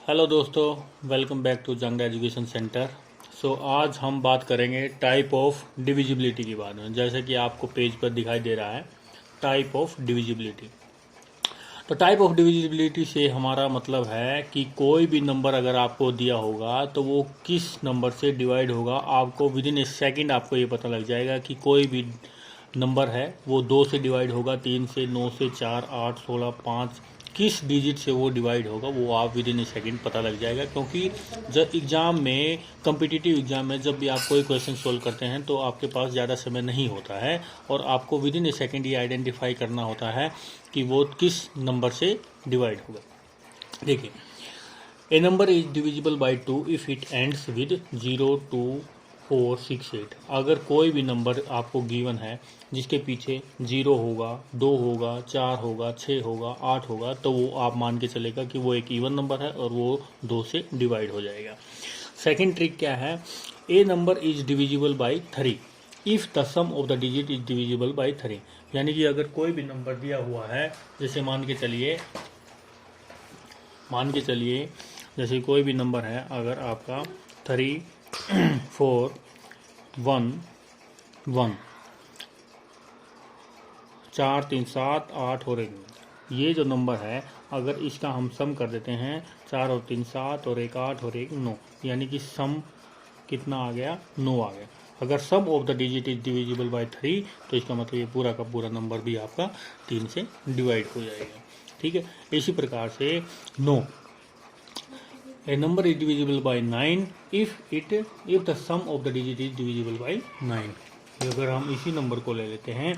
Hello दोस्तों, welcome back to जंग education centre. आज हम बात करेंगे टाइप ऑफ डिविजिबिलिटी के बारे में। जैसे कि आपको पेज पर दिखाई दे रहा है टाइप ऑफ डिविजिबिलिटी। तो टाइप ऑफ डिविजिबिलिटी से हमारा मतलब है कि कोई भी नंबर अगर आपको दिया होगा तो वो किस नंबर से डिवाइड होगा, आपको विद इन ए सेकेंड आपको ये पता लग जाएगा कि कोई भी नंबर है वो 2 से डिवाइड होगा, 3 से, 9 से, 4, 8, 16, 5, किस डिजिट से वो डिवाइड होगा वो आप विद इन ए सेकेंड पता लग जाएगा। क्योंकि जब एग्ज़ाम में, कम्पिटिटिव एग्ज़ाम में जब भी आप कोई क्वेश्चन सोल्व करते हैं तो आपके पास ज़्यादा समय नहीं होता है और आपको विद इन ए सेकेंड ये आइडेंटिफाई करना होता है कि वो किस नंबर से डिवाइड होगा। देखिए, a number is divisible by 2 if it ends with 0, 2, 4, 6, 8। अगर कोई भी नंबर आपको गिवन है जिसके पीछे 0 होगा, 2 होगा, 4 होगा, 6 होगा, 8 होगा, तो वो आप मान के चलेगा कि वो एक इवन नंबर है और वो 2 से डिवाइड हो जाएगा। सेकेंड ट्रिक क्या है? A number is divisible by 3 if the sum of the digit is divisible by 3। यानी कि अगर कोई भी नंबर दिया हुआ है, जैसे मान के चलिए जैसे कोई भी नंबर है, अगर आपका 3, 4, 1, 1, 4, 3, 7, 8 और 1, ये जो नंबर है अगर इसका हम सम कर देते हैं 4 और 3 7 और 1 8 और 1 9, यानी कि सम कितना आ गया? 9 आ गया। अगर sum of the digit is divisible by 3 तो इसका मतलब ये पूरा का पूरा नंबर भी आपका 3 से डिवाइड हो जाएगा। ठीक है, इसी प्रकार से 9, a number is divisible by 9 if the sum of the digit is divisible by 9। अगर हम इसी नंबर को ले लेते हैं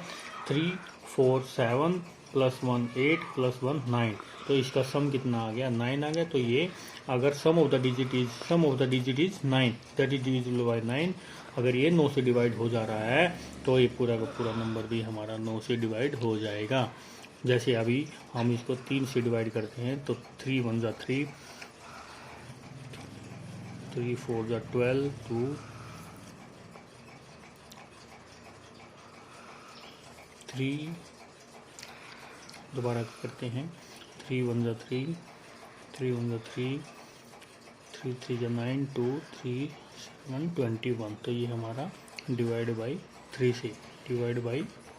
3, 4, 7 प्लस 1 8 प्लस 1 9, तो इसका सम कितना आ गया? 9 आ गया। तो ये अगर sum of the digit is 9 that is divisible by 9, अगर ये 9 से डिवाइड हो जा रहा है तो ये पूरा का पूरा नंबर भी हमारा 9 से डिवाइड हो जाएगा। जैसे अभी हम इसको 3 से डिवाइड करते हैं तो 3 1 जा 3, 3 4 जा 12, 2, 3, दोबारा करते हैं 3 1 जा 3, 3 1 जा 3, 3 3 जा 9, 2 3 7 21। तो ये हमारा डिवाइड बाई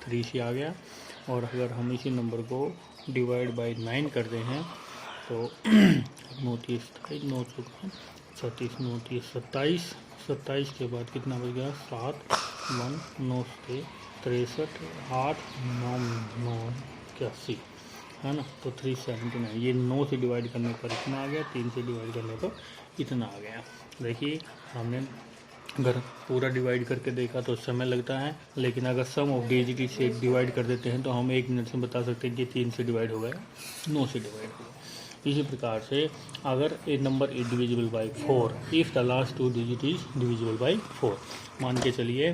3 से आ गया। और अगर हम इसी नंबर को डिवाइड बाई 9 करते हैं तो 9 30 27, 9 चौका 36, 9 30 27, 27 के बाद कितना बच गया? 7 1 9 से 63, 8 9 9 81, है ना। तो 379, ये 9 से डिवाइड करने पर इतना आ गया, 3 से डिवाइड करने पर इतना आ गया। देखिए, हमने अगर पूरा डिवाइड करके देखा तो समय लगता है, लेकिन अगर सम ऑफ डिजिट से डिवाइड कर देते हैं तो हम 1 मिनट में बता सकते हैं कि 3 से डिवाइड हो गया, 9 से डिवाइड हो गया। इसी प्रकार से अगर a number is divisible by 4 if the last 2 digit is divisible by 4, मान के चलिए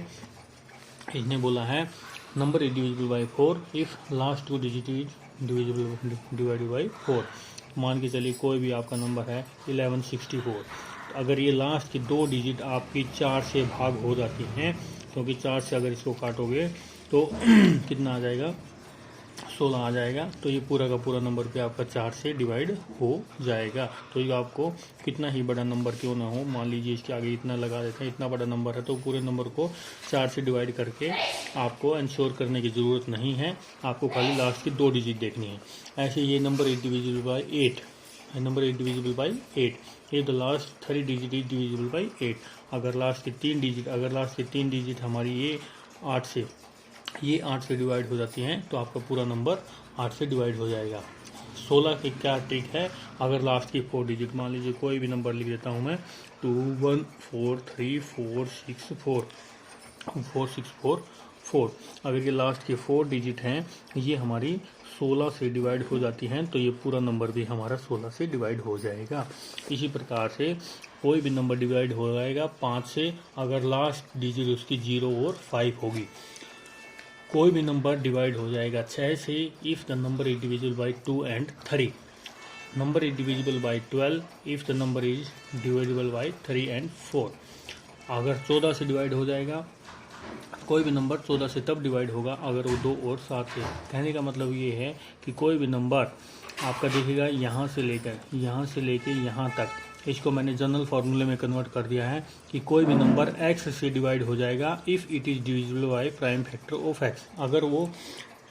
इसने बोला है number is divisible by 4 if last 2 digit is divided by 4। मान के चलिए कोई भी आपका नंबर है 1164, अगर ये लास्ट की 2 डिजिट आपकी 4 से भाग हो जाती हैं, क्योंकि 4 से अगर इसको काटोगे तो कितना आ जाएगा? 16 आ जाएगा। तो ये पूरा का पूरा नंबर पे आपका 4 से डिवाइड हो जाएगा। तो ये आपको कितना ही बड़ा नंबर क्यों ना हो, मान लीजिए इसके आगे इतना लगा देते हैं, इतना बड़ा नंबर है, तो पूरे नंबर को 4 से डिवाइड करके आपको इंश्योर करने की ज़रूरत नहीं है, आपको खाली लास्ट की 2 डिजिट देखनी है। ऐसे ये number is divisible by 8, number is divisible by 8 if the last 3 digit is divisible by 8। अगर लास्ट की 3 डिजिट हमारी ये 8 से डिवाइड हो जाती हैं तो आपका पूरा नंबर 8 से डिवाइड हो जाएगा। 16 की क्या ट्रिक है? अगर लास्ट की 4 डिजिट, मान लीजिए कोई भी नंबर लिख देता हूँ मैं 2 1 4 3 4 6 4 4 6 4 4, अगर ये लास्ट की 4 डिजिट हैं ये हमारी 16 से डिवाइड हो जाती हैं तो ये पूरा नंबर भी हमारा 16 से डिवाइड हो जाएगा। इसी प्रकार से कोई भी नंबर डिवाइड हो जाएगा 5 से, अगर लास्ट डिजिट उसकी 0 और 5 होगी। कोई भी नंबर डिवाइड हो जाएगा 6 से if the number is divisible by 2 and 3। Number is divisible by 12 if the number is divisible by 3 and 4। अगर 14 से डिवाइड हो जाएगा कोई भी नंबर 14 से तब डिवाइड होगा अगर वो 2 और 7 से। कहने का मतलब ये है कि कोई भी नंबर आपका देखिएगा यहाँ से लेकर यहाँ तक, इसको मैंने जनरल फार्मूले में कन्वर्ट कर दिया है कि कोई भी नंबर x से डिवाइड हो जाएगा if it is divisible by prime factor of x। अगर वो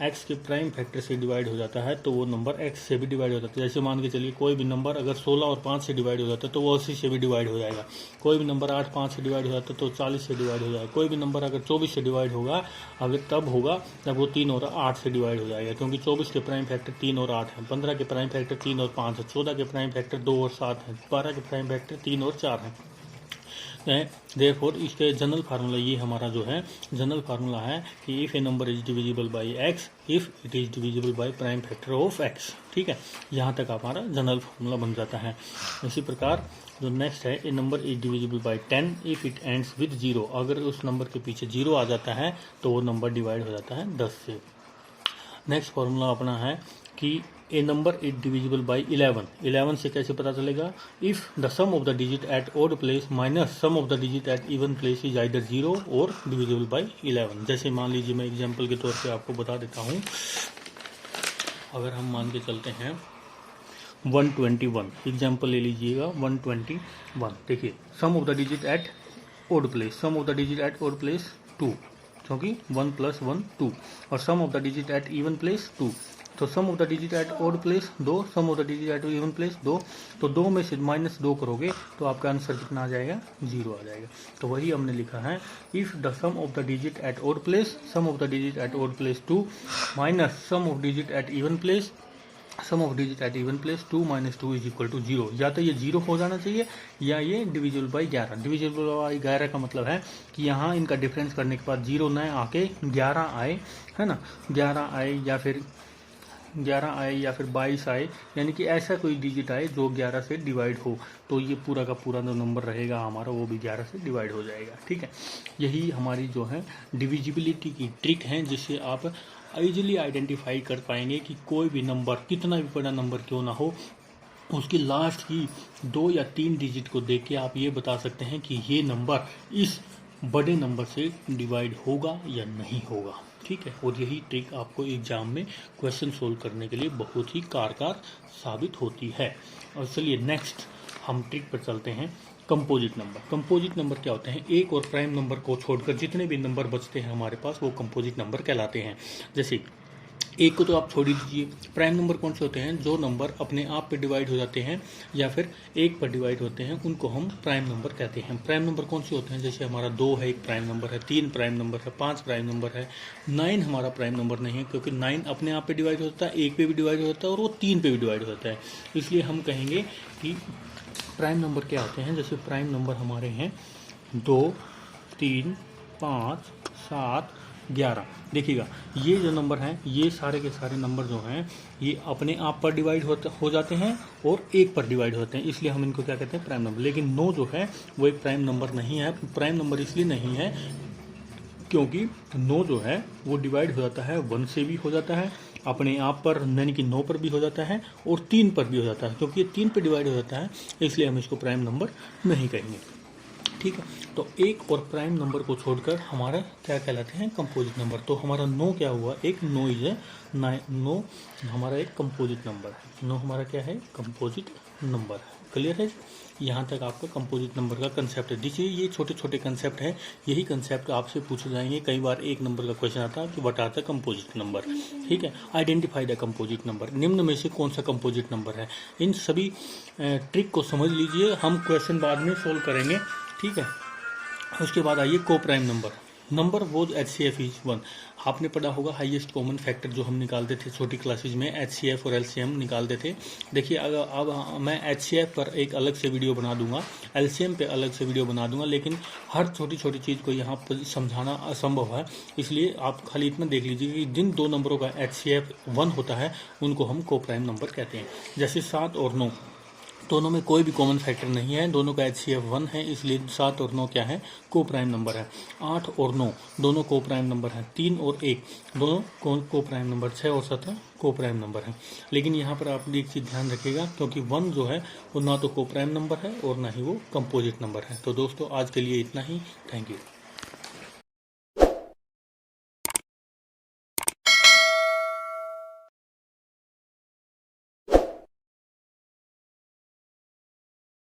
x के प्राइम फैक्टर से डिवाइड हो जाता है तो वो नंबर x से भी डिवाइड हो जाता है। जैसे मान के चलिए कोई भी नंबर अगर 16 और 5 से डिवाइड हो जाता है तो वो 80 से भी डिवाइड हो जाएगा। कोई भी नंबर 8 5 से डिवाइड हो जाता है तो 40 से डिवाइड हो जाएगा। कोई भी नंबर अगर 24 से डिवाइड होगा अगर तब होगा जब वो 3 और 8 से डिवाइड हो जाएगा, क्योंकि 24 के प्राइम फैक्टर 3 और 8 है, 15 के प्राइम फैक्टर 3 और 5 है, 14 के प्राइम फैक्टर 2 और 7 है, 12 के प्राइम फैक्टर 3 और 4 है। देयरफॉर इसके जनरल फार्मूला ये हमारा जो है जनरल फार्मूला है कि if A number is divisible bye x if it is divisible by prime factor of x। ठीक है, यहाँ तक हमारा जनरल फार्मूला बन जाता है। इसी प्रकार जो नेक्स्ट है, a number is divisible by 10 if it ends with 0। अगर उस नंबर के पीछे 0 आ जाता है तो वो नंबर डिवाइड हो जाता है 10 से। नेक्स्ट फार्मूला अपना है कि a number is divisible by 11। 11 से कैसे पता चलेगा? If the sum of the digit at odd place minus sum of the digit at even place is either 0 और डिविजिबल बाय 11। जैसे मान लीजिए मैं एग्जांपल के तौर पे आपको बता देता हूँ। अगर हम मान के चलते हैं 121, एग्जाम्पल ले लीजिएगा 121। देखिए sum of the digit at odd place, sum of the digit at odd place 2, क्योंकि 1 + 1 2, और sum of the digit at even place 2। तो sum of the digit at odd place 2, sum of the digit at even place 2। तो 2 में से -2 करोगे तो आपका answer कितना आ जाएगा? 0 आ जाएगा। तो वही हमने लिखा है, if the sum of the digit at odd place, sum of the digit at odd place 2 minus sum of digit at even place, sum of digit at even place 2 - 2 = 0। या तो ये 0 हो जाना चाहिए या ये डिविजिबल बाई 11। डिविजिबल बाई 11 का मतलब है कि यहाँ इनका डिफरेंस करने के बाद 0 न आके 11 आए, है ना, 11 आए या फिर 22 आए, यानी कि ऐसा कोई डिजिट आए जो 11 से डिवाइड हो, तो ये पूरा का पूरा जो नंबर रहेगा हमारा वो भी 11 से डिवाइड हो जाएगा। ठीक है, यही हमारी जो है डिविजिबिलिटी की ट्रिक है, जिससे आप इजीली आइडेंटिफाई कर पाएंगे कि कोई भी नंबर, कितना भी बड़ा नंबर क्यों ना हो, उसकी लास्ट की 2 या 3 डिजिट को देख के आप ये बता सकते हैं कि ये नंबर इस बड़े नंबर से डिवाइड होगा या नहीं होगा। ठीक है, और यही ट्रिक आपको एग्जाम में क्वेश्चन सोल्व करने के लिए बहुत ही कारगर साबित होती है। और चलिए नेक्स्ट हम ट्रिक पर चलते हैं, कंपोजिट नंबर। कंपोजिट नंबर क्या होते हैं? एक और प्राइम नंबर को छोड़कर जितने भी नंबर बचते हैं हमारे पास वो कंपोजिट नंबर कहलाते हैं। जैसे एक को तो आप छोड़ ही दीजिए, प्राइम नंबर कौन से होते हैं? जो नंबर अपने आप पे डिवाइड हो जाते हैं या फिर एक पर डिवाइड होते हैं, उनको हम प्राइम नंबर कहते हैं। प्राइम नंबर कौन से होते हैं? जैसे हमारा 2 है, एक प्राइम नंबर है, 3 प्राइम नंबर है, 5 प्राइम नंबर है, 9 हमारा प्राइम नंबर नहीं है, क्योंकि 9 अपने आप पे डिवाइड होता है, एक पे भी डिवाइड होता है और वो 3 पे भी डिवाइड होता है। इसलिए हम कहेंगे कि प्राइम नंबर क्या होते हैं। जैसे प्राइम नंबर हमारे हैं 2, 3, 5, 7, 11। देखिएगा ये जो नंबर हैं, ये सारे के सारे नंबर जो हैं ये अपने आप पर डिवाइड हो जाते हैं और एक पर डिवाइड होते हैं, इसलिए हम इनको क्या कहते हैं? Prime number. लेकिन 9 जो है वो एक प्राइम नंबर नहीं है। प्राइम नंबर इसलिए नहीं है क्योंकि 9 जो है वो डिवाइड हो जाता है 1 से भी हो जाता है, अपने आप पर यानी कि 9 पर भी हो जाता है और 3 पर भी हो जाता है। क्योंकि ये 3 पर डिवाइड हो जाता है इसलिए हम इसको प्राइम नंबर नहीं कहेंगे। ठीक है, तो एक और प्राइम नंबर को छोड़कर हमारा क्या कहलाते हैं? Composite number. तो हमारा 9 क्या हुआ? एक 9 इज है 9 हमारा एक कंपोजिट नंबर है। 9 हमारा क्या है? कंपोजिट नंबर है। क्लियर है? यहाँ तक आपका कंपोजिट नंबर का कंसेप्ट है। देखिए ये छोटे छोटे कंसेप्ट हैं, यही कंसेप्ट आपसे पूछे जाएंगे। कई बार एक नंबर का क्वेश्चन आता है कि what are the composite number. ठीक है, आइडेंटिफाई द कंपोजिट नंबर। निम्न में से कौन सा कंपोजिट नंबर है? इन सभी ट्रिक को समझ लीजिए, हम क्वेश्चन बाद में सोल्व करेंगे। ठीक है, उसके बाद आइए को प्राइम नंबर। नंबर वो HCF इज 1। आपने पढ़ा होगा हाईएस्ट कॉमन फैक्टर जो हम निकालते थे छोटी क्लासेज में, HCF और LCM निकालते थे। देखिए अब मैं HCF पर एक अलग से वीडियो बना दूंगा, LCM पे अलग से वीडियो बना दूंगा, लेकिन हर छोटी छोटी चीज़ को यहाँ पर समझाना असंभव है। इसलिए आप खाली इतना देख लीजिए कि जिन 2 नंबरों का HCF 1 होता है उनको हम को प्राइम नंबर कहते हैं। जैसे 7 और 9 दोनों में कोई भी कॉमन फैक्टर नहीं है, दोनों का HCF 1 है, इसलिए 7 और 9 क्या है? को प्राइम नंबर है। 8 और 9 दोनों को प्राइम नंबर है। 3 और 1 दोनों को प्राइम नंबर। 6 और 7 को प्राइम नंबर है। लेकिन यहाँ पर आप एक चीज़ ध्यान रखिएगा, क्योंकि 1 जो है वो ना तो को प्राइम नंबर है और ना ही वो कंपोजिट नंबर है। तो दोस्तों आज के लिए इतना ही। Thank you.